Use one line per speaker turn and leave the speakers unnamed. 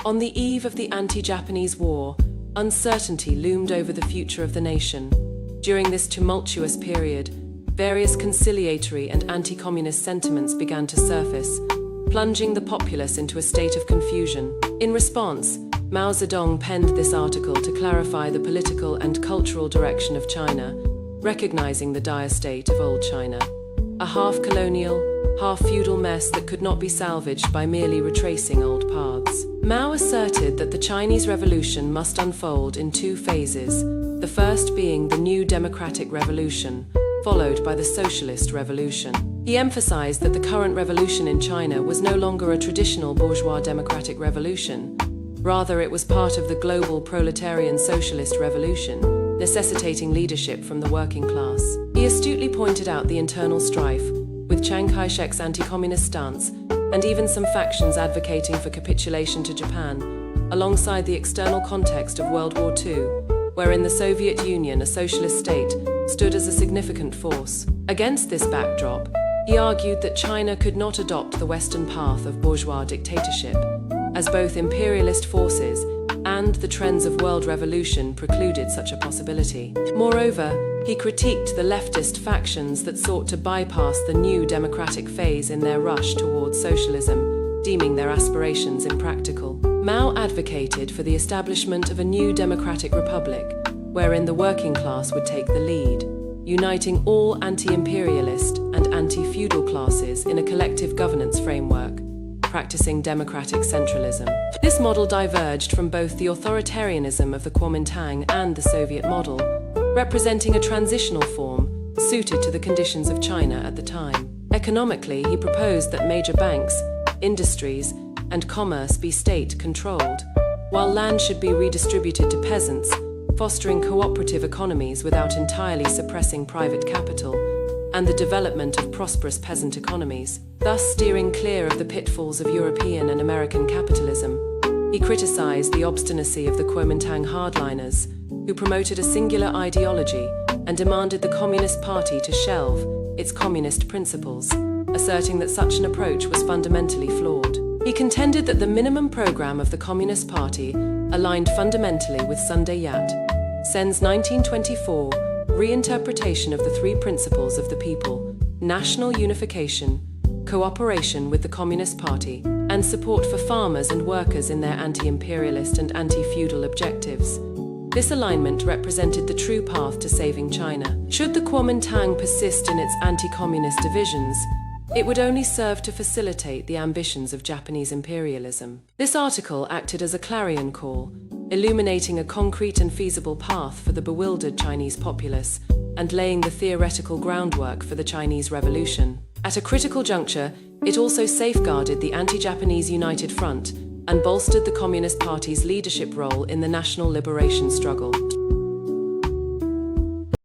On the eve of the anti-Japanese war, uncertainty loomed over the future of the nation. During this tumultuous period, various conciliatory and anti-communist sentiments began to surface, plunging the populace into a state of confusion. In response, Mao Zedong penned this article to clarify the political and cultural direction of China, recognizing the dire state of old China, a half-colonial, half-feudal mess that could not be salvaged by merely retracing old paths. Mao asserted that the Chinese Revolution must unfold in two phases, the first being the new democratic revolution, followed by the socialist revolution. He emphasized that the current revolution in China was no longer a traditional bourgeois democratic revolution. Rather, it was part of the global proletarian socialist revolution, necessitating leadership from the working class. He astutely pointed out the internal strife, with Chiang Kai-shek's anti-communist stance, and even some factions advocating for capitulation to Japan, alongside the external context of World War II, wherein the Soviet Union, a socialist state, stood as a significant force. Against this backdrop, he argued that China could not adopt the Western path of bourgeois dictatorship, as both imperialist forces and the trends of world revolution precluded such a possibility. Moreover, he critiqued the leftist factions that sought to bypass the new democratic phase in their rush towards socialism, deeming their aspirations impractical. Mao advocated for the establishment of a new democratic republic, wherein the working class would take the lead, uniting all anti-imperialist and anti-feudal classes in a collective governance framework, practicing democratic centralism. This model diverged from both the authoritarianism of the Kuomintang and the Soviet model, representing a transitional form suited to the conditions of China at the time. Economically, he proposed that major banks, industries, and commerce be state-controlled, while land should be redistributed to peasants, fostering cooperative economies without entirely suppressing private capital, and the development of prosperous peasant economies, thus steering clear of the pitfalls of European and American capitalism. He criticized the obstinacy of the Kuomintang hardliners, who promoted a singular ideology and demanded the Communist Party to shelve its communist principles, asserting that such an approach was fundamentally flawed. He contended that the minimum program of the Communist Party aligned fundamentally with Sunday Yat-sen's 1924 reinterpretation of the three principles of the people: national unification, cooperation with the Communist Party, and support for farmers and workers in their anti-imperialist and anti-feudal objectives. This alignment represented the true path to saving China. Should the Kuomintang persist in its anti-communist divisions, it would only serve to facilitate the ambitions of Japanese imperialism. This article acted as a clarion call, illuminating a concrete and feasible path for the bewildered Chinese populace and laying the theoretical groundwork for the Chinese Revolution. At a critical juncture, it also safeguarded the anti-Japanese United Front and bolstered the Communist Party's leadership role in the national liberation struggle.